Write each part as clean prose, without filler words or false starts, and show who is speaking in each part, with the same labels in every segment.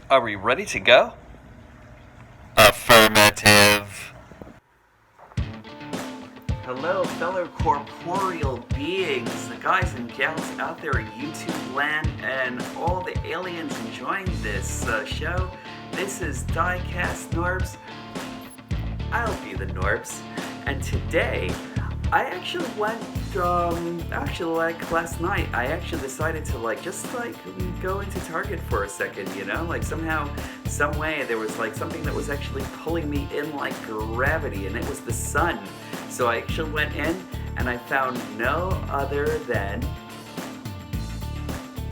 Speaker 1: Are we ready to go?
Speaker 2: Affirmative.
Speaker 1: Hello, fellow corporeal beings, the guys and gals out there in YouTube land, and all the aliens enjoying this show. This is Diecast Norbs. I'll be the Norbs. And today, I actually went, last night, I actually decided to, just, go into Target for a second, somehow, some way, there was, something that was actually pulling me in like gravity, and it was the sun. So I actually went in, and I found no other than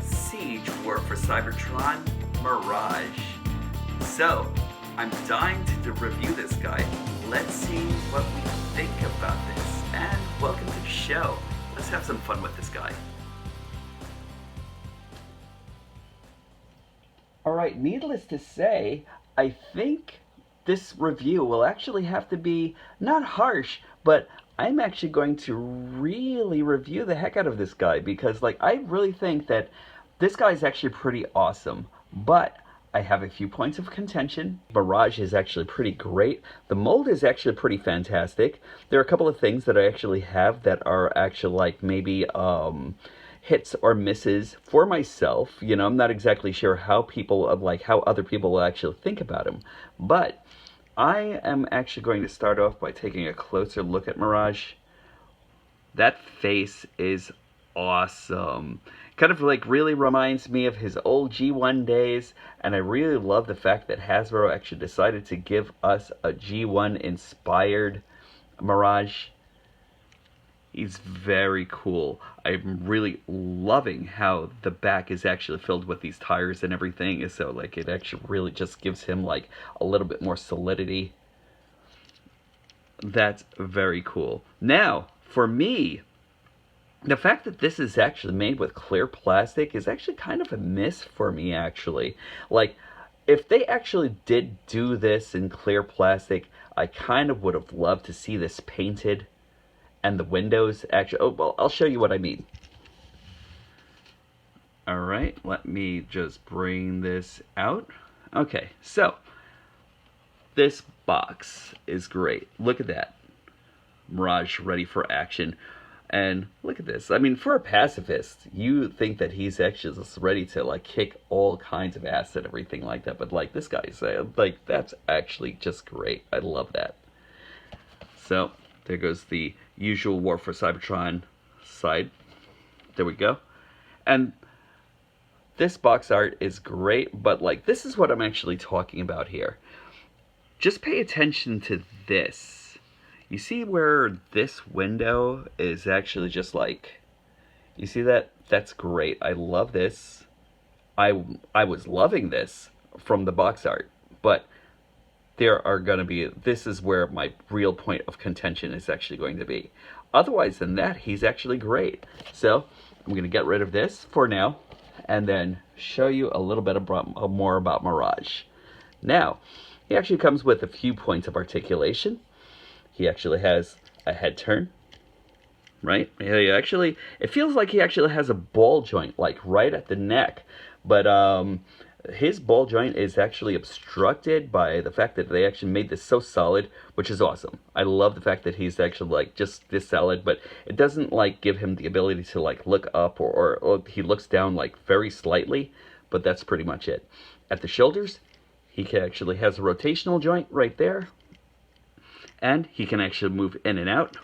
Speaker 1: Siege War for Cybertron Mirage. So, I'm dying to review this guy. Let's see what we think about this. And welcome to the show. Let's have some fun with this guy. Alright, needless to say, I think this review will actually have to be not harsh, but I'm actually going to really review the heck out of this guy because, I really think that this guy is actually pretty awesome. But I have a few points of contention. Mirage is actually pretty great. The mold is actually pretty fantastic. There are a couple of things that I actually have that are actually maybe hits or misses for myself. I'm not exactly sure how people how other people will actually think about him. But I am actually going to start off by taking a closer look at Mirage. That face is awesome. Kind of really reminds me of his old G1 days, and I really love the fact that Hasbro actually decided to give us a G1 inspired Mirage. He's very cool. I'm really loving how the back is actually filled with these tires and everything, so it actually really just gives him a little bit more solidity. That's very cool. Now, for me, the fact that this is actually made with clear plastic is actually kind of a miss for me, actually. If they actually did do this in clear plastic, I kind of would have loved to see this painted. And the windows actually... Oh, well, I'll show you what I mean. Alright, let me just bring this out. Okay, so this box is great. Look at that. Mirage ready for action. And look at this. I mean, for a pacifist, you think that he's actually just ready to kick all kinds of ass and everything like that. But this guy's that's actually just great. I love that. So there goes the usual War for Cybertron side. There we go. And this box art is great, but this is what I'm actually talking about here. Just pay attention to this. You see where this window is actually just you see that? That's great. I love this. I was loving this from the box art, but there are going to be, this is where my real point of contention is actually going to be. Otherwise than that, he's actually great. So I'm going to get rid of this for now and then show you a little bit more about Mirage. Now, he actually comes with a few points of articulation. He actually has a head turn, right? He actually, it feels like he actually has a ball joint, right at the neck. But his ball joint is actually obstructed by the fact that they actually made this so solid, which is awesome. I love the fact that he's actually just this solid, but it doesn't give him the ability to look up or he looks down very slightly, but that's pretty much it. At the shoulders, he actually has a rotational joint right there. And he can actually move in and out.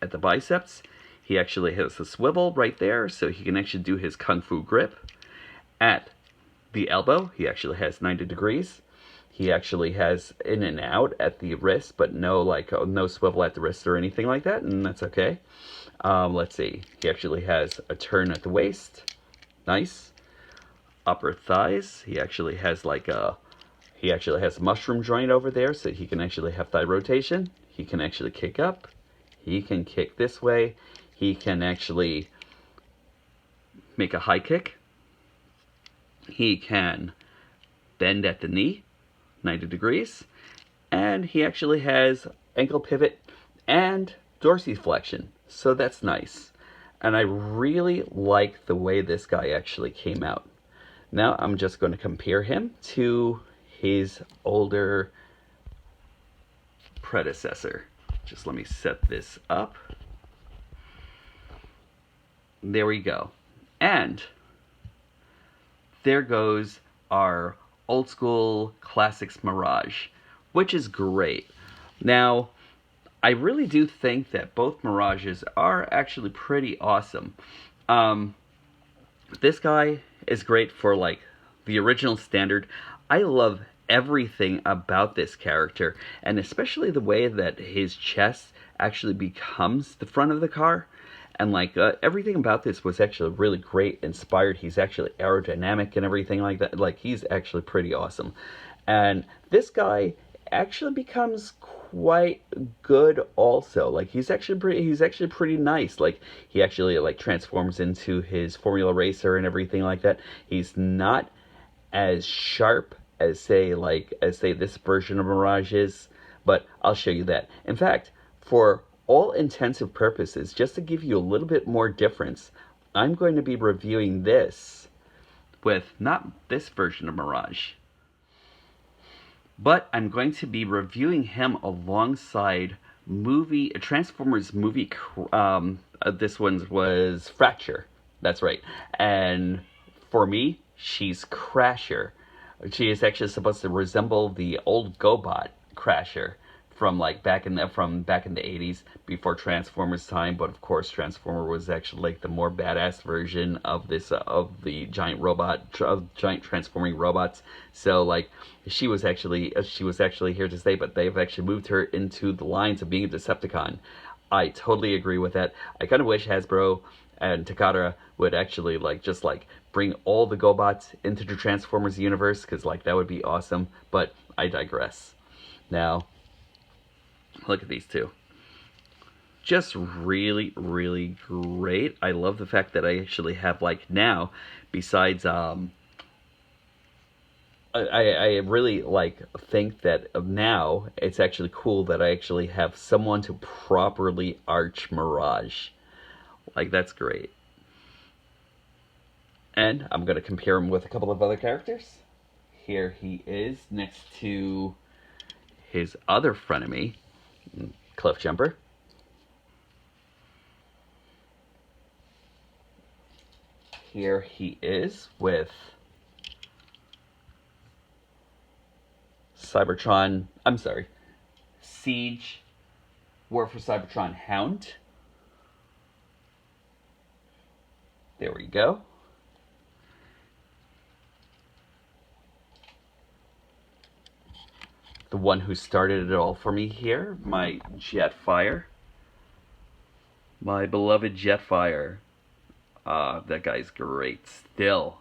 Speaker 1: At the biceps, he actually has a swivel right there, so he can actually do his kung fu grip. At the elbow, he actually has 90 degrees. He actually has in and out at the wrist, but no no swivel at the wrist or anything like that, and that's okay. Let's see. He actually has a turn at the waist. Nice. Upper thighs. He actually has he actually has a mushroom joint over there, so he can actually have thigh rotation. He can actually kick up. He can kick this way. He can actually make a high kick. He can bend at the knee, 90 degrees. And he actually has ankle pivot and dorsiflexion, so that's nice. And I really like the way this guy actually came out. Now I'm just going to compare him to his older predecessor. Just let me set this up. There we go. And there goes our old school classics Mirage, which is great. Now, I really do think that both Mirages are actually pretty awesome. This guy is great for like the original standard. I love everything about this character, and especially the way that his chest actually becomes the front of the car. And like everything about this was actually really great, inspired. He's actually aerodynamic and everything like that. Like, he's actually pretty awesome. And this guy actually becomes quite good also. Like, he's actually pretty nice. Like, he actually like transforms into his Formula Racer and everything like that. He's not as sharp as say this version of Mirage is, but I'll show you that. In fact, for all intensive purposes, just to give you a little bit more difference, I'm going to be reviewing this with not this version of Mirage, but I'm going to be reviewing him alongside Transformers movie. This one was Fracture. That's right. And for me, she's Crasher. She is actually supposed to resemble the old GoBot Crasher from back in the 80s, before Transformers time. But of course, Transformer was actually like the more badass version of this of the giant transforming robots. So like she was actually here to stay, but they've actually moved her into the lines of being a Decepticon. I totally agree with that. I kind of wish Hasbro and Takara would actually just bring all the GoBots into the Transformers universe, because that would be awesome. But I digress. Now, look at these two. Just really, really great. I love the fact that I actually have now, besides I really think that now it's actually cool that I actually have someone to properly arch Mirage. That's great. And I'm going to compare him with a couple of other characters. Here he is next to his other frenemy, Cliffjumper. Here he is with Siege War for Cybertron Hound. There we go. The one who started it all for me here, my Jetfire. My beloved Jetfire. That guy's great still.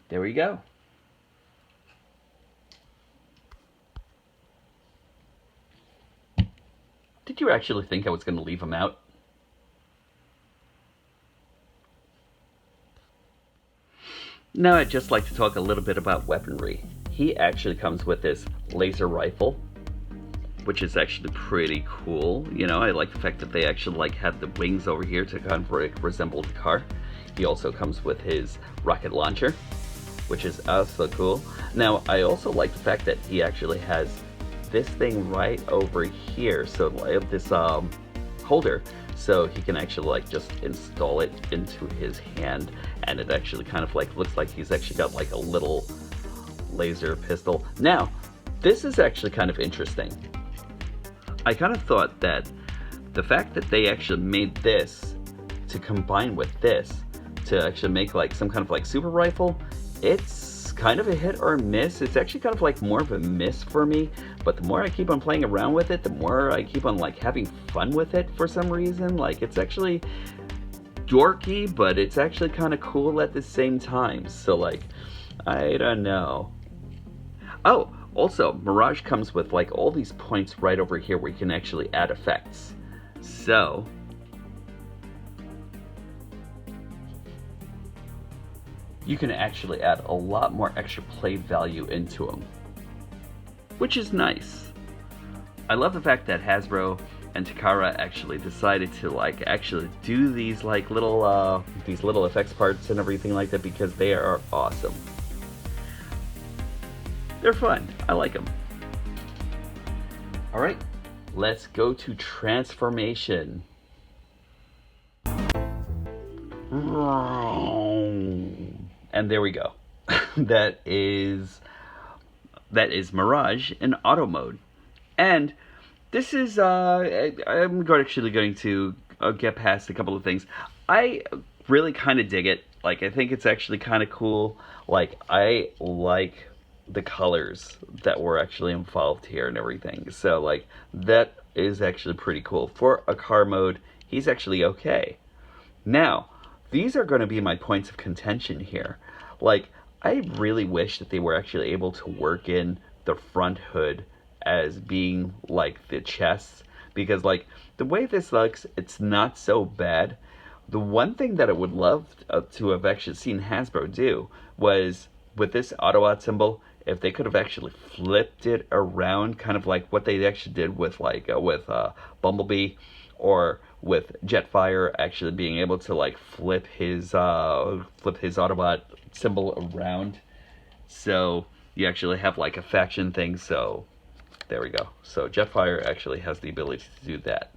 Speaker 1: There we go. Did you actually think I was going to leave him out? Now I'd just like to talk a little bit about weaponry. He actually comes with this laser rifle, which is actually pretty cool. You know, I like the fact that they actually have the wings over here to kind of resemble the car. He also comes with his rocket launcher, which is also cool. Now, I also like the fact that he actually has this thing right over here, so this holder, so he can actually just install it into his hand, and it actually kind of looks like he's actually got a little laser pistol. Now, this is actually kind of interesting. I kind of thought that the fact that they actually made this to combine with this to actually make some kind of super rifle, it's kind of a hit or a miss. It's actually kind of more of a miss for me, but the more I keep on playing around with it, the more I keep on having fun with it for some reason. It's actually dorky, but it's actually kind of cool at the same time. So I don't know. Oh, also, Mirage comes with all these points right over here where you can actually add effects. So you can actually add a lot more extra play value into them, which is nice. I love the fact that Hasbro and Takara actually decided to like actually do these like little effects parts and everything like that because they are awesome. They're fun. I like them. All right, let's go to transformation. And there we go. that is Mirage in auto mode. And this is I'm actually going to get past a couple of things. I really kind of dig it. Like, I think it's actually kind of cool. Like, I like the colors that were actually involved here and everything. So, like, that is actually pretty cool. For a car mode, he's actually okay. Now, these are going to be my points of contention here. Like, I really wish that they were actually able to work in the front hood as being like the chest, because like the way this looks, it's not so bad. The one thing that I would love to have actually seen Hasbro do was with this Autobot symbol, if they could have actually flipped it around, kind of like what they actually did with like with Bumblebee, or with Jetfire actually being able to like flip his Autobot symbol around, so you actually have like a faction thing. So there we go. So Jetfire actually has the ability to do that.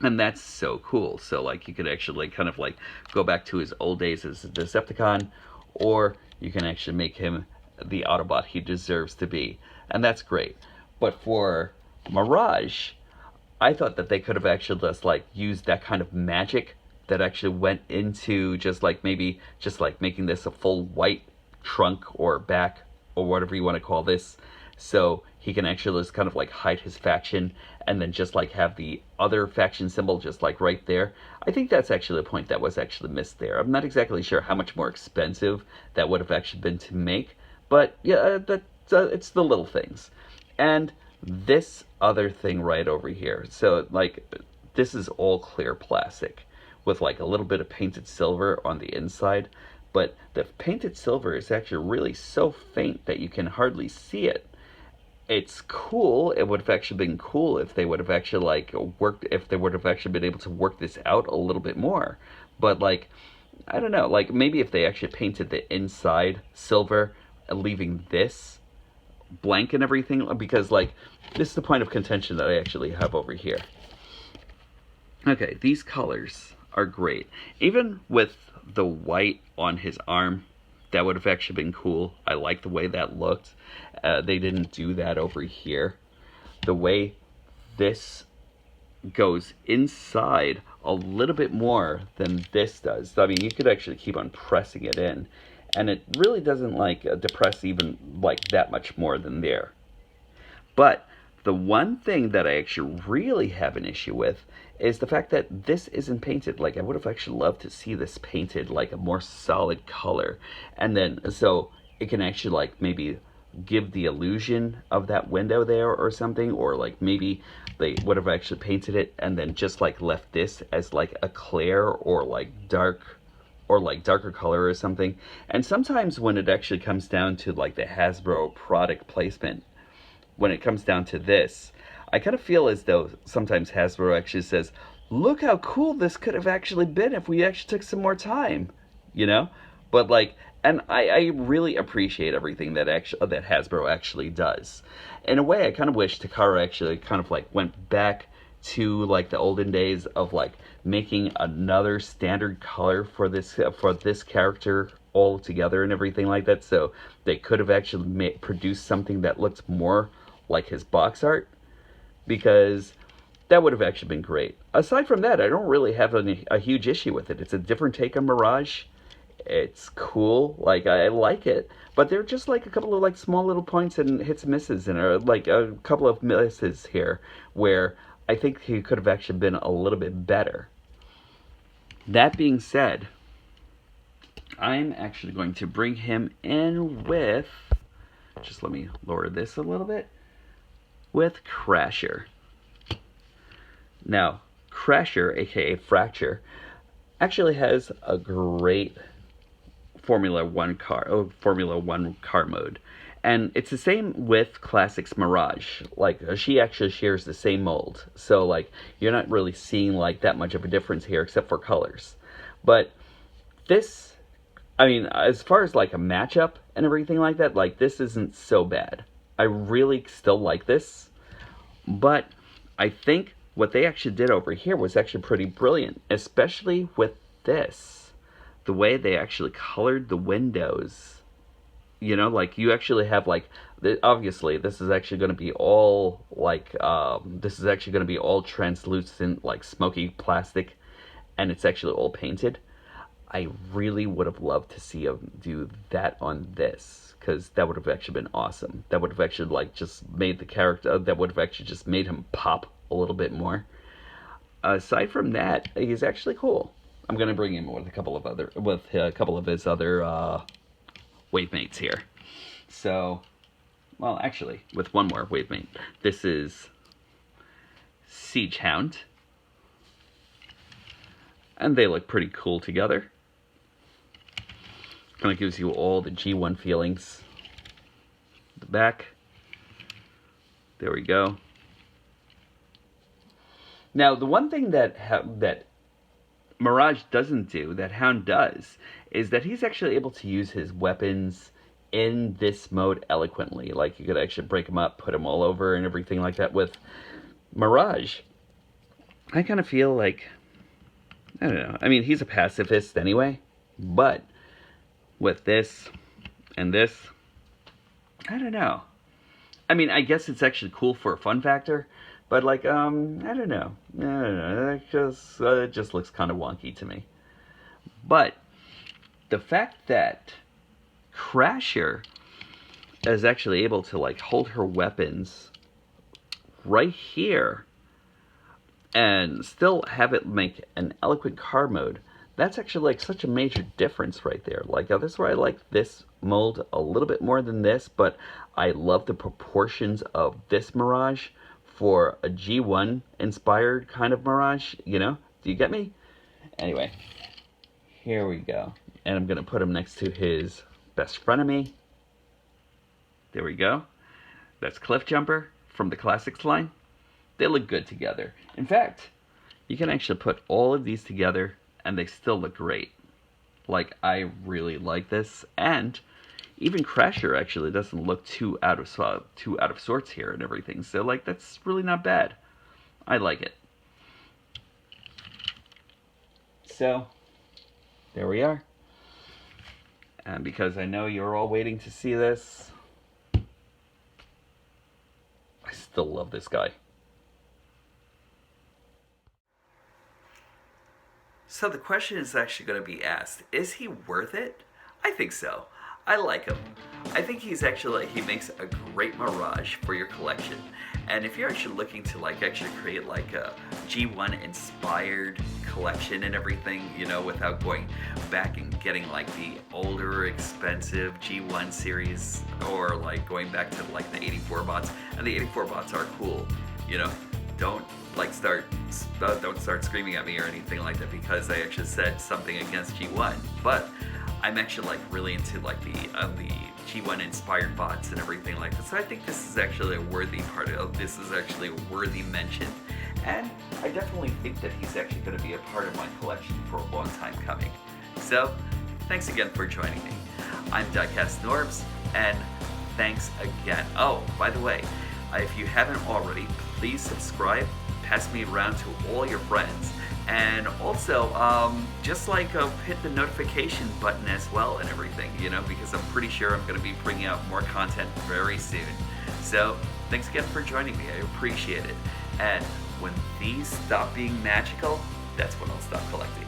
Speaker 1: And that's so cool. So like you could actually kind of like go back to his old days as a Decepticon, or you can actually make him the Autobot he deserves to be. And that's great. But for Mirage, I thought that they could have actually just like used that kind of magic that actually went into just like maybe just like making this a full white trunk or back or whatever you want to call this, so he can actually just kind of like hide his faction and then just like have the other faction symbol just like right there. I think that's actually a point that was actually missed there. I'm not exactly sure how much more expensive that would have actually been to make, but yeah, it's the little things. And this other thing right over here, so like this is all clear plastic with like a little bit of painted silver on the inside, but the painted silver is actually really so faint that you can hardly see it. It's cool. It would have actually been cool if they would have actually like worked, if they would have actually been able to work this out a little bit more. But like, I don't know, like maybe if they actually painted the inside silver, leaving this blank and everything, because like this is the point of contention that I actually have over here. Okay, these colors are great. Even with the white on his arm, that would have actually been cool. I like the way that looked. They didn't do that over here. The way this goes inside a little bit more than this does. I mean, you could actually keep on pressing it in, and it really doesn't like depress even like that much more than there. But the one thing that I actually really have an issue with is the fact that this isn't painted. Like, I would have actually loved to see this painted like a more solid color, and then so it can actually like maybe give the illusion of that window there or something, or like maybe they would have actually painted it and then just like left this as like a clear or like dark or like darker color or something. And sometimes when it actually comes down to like the Hasbro product placement, when it comes down to this, I kind of feel as though sometimes Hasbro actually says, look how cool this could have actually been if we actually took some more time, you know? But like, and I really appreciate everything that Hasbro actually does. In a way, I kind of wish Takara actually kind of like went back to like the olden days of like making another standard color for this character all together and everything like that, so they could have actually produced something that looks more like his box art, because that would have actually been great. Aside from that, I don't really have a huge issue with it. It's a different take on Mirage. It's cool, like I like it, but they're just like a couple of like small little points and hits and misses, and like a couple of misses here where I think he could have actually been a little bit better. That being said, I'm actually going to bring him in with, just let me lower this a little bit, with Crasher. Now, Crasher, aka Fracture, actually has a great Formula One car mode, And it's the same with Classics Mirage. Like, she actually shares the same mold. So, like, you're not really seeing, like, that much of a difference here, except for colors. But this, I mean, as far as, like, a matchup and everything like that, like, this isn't so bad. I really still like this. But I think what they actually did over here was actually pretty brilliant. Especially with this. The way they actually colored the windows. You know, like, you actually have, like, obviously, this is actually going to be all, like, this is actually going to be all translucent, like, smoky plastic, and it's actually all painted. I really would have loved to see him do that on this, because that would have actually been awesome. That would have actually, like, just made the character, that would have actually just made him pop a little bit more. Aside from that, he's actually cool. I'm going to bring him with a couple of his other, wavemates here. So, well, actually, with one more wavemate. This is Siege Hound. And they look pretty cool together. Kind of gives you all the G1 feelings. The back. There we go. Now, the one thing that Mirage doesn't do, that Hound does, is that he's actually able to use his weapons in this mode eloquently. Like, you could actually break them up, put them all over, and everything like that. With Mirage, I kind of feel like, I don't know. I mean, he's a pacifist anyway, but with this and this, I don't know. I mean, I guess it's actually cool for a fun factor, but, like, I don't know. It just looks kind of wonky to me. But the fact that Crasher is actually able to, like, hold her weapons right here and still have it make an eloquent car mode, that's actually, like, such a major difference right there. Like, this is where I like this mold a little bit more than this, but I love the proportions of this Mirage for a G1 inspired kind of Mirage, you know? Do you get me? Anyway, here we go. And I'm going to put him next to his best frenemy. There we go. That's Cliff Jumper from the Classics line. They look good together. In fact, you can actually put all of these together and they still look great. Like, I really like this. And even Crasher actually doesn't look too out of sorts here and everything. So, like, that's really not bad. I like it. So, there we are. And because I know you're all waiting to see this, I still love this guy. So the question is actually going to be asked, is he worth it? I think so. I like him. I think he's actually, he makes a great Mirage for your collection. And if you're actually looking to, like, actually create, like, a G1 inspired collection and everything, you know, without going back and getting, like, the older expensive G1 series, or, like, going back to, like, the 84 bots, and the 84 bots are cool, you know, don't start screaming at me or anything like that because I actually said something against G1, but I'm actually, like, really into, like, the G1 inspired bots and everything like that. So I think this is actually a worthy part of, this is actually a worthy mention. And I definitely think that he's actually going to be a part of my collection for a long time coming. So, thanks again for joining me. I'm Diecast Norbs, and thanks again. Oh, by the way, if you haven't already, please subscribe, pass me around to all your friends, and also just, like, hit the notification button as well and everything, you know, because I'm pretty sure I'm going to be bringing out more content very soon. So thanks again for joining me. I appreciate it. And when these stop being magical, that's when I'll stop collecting.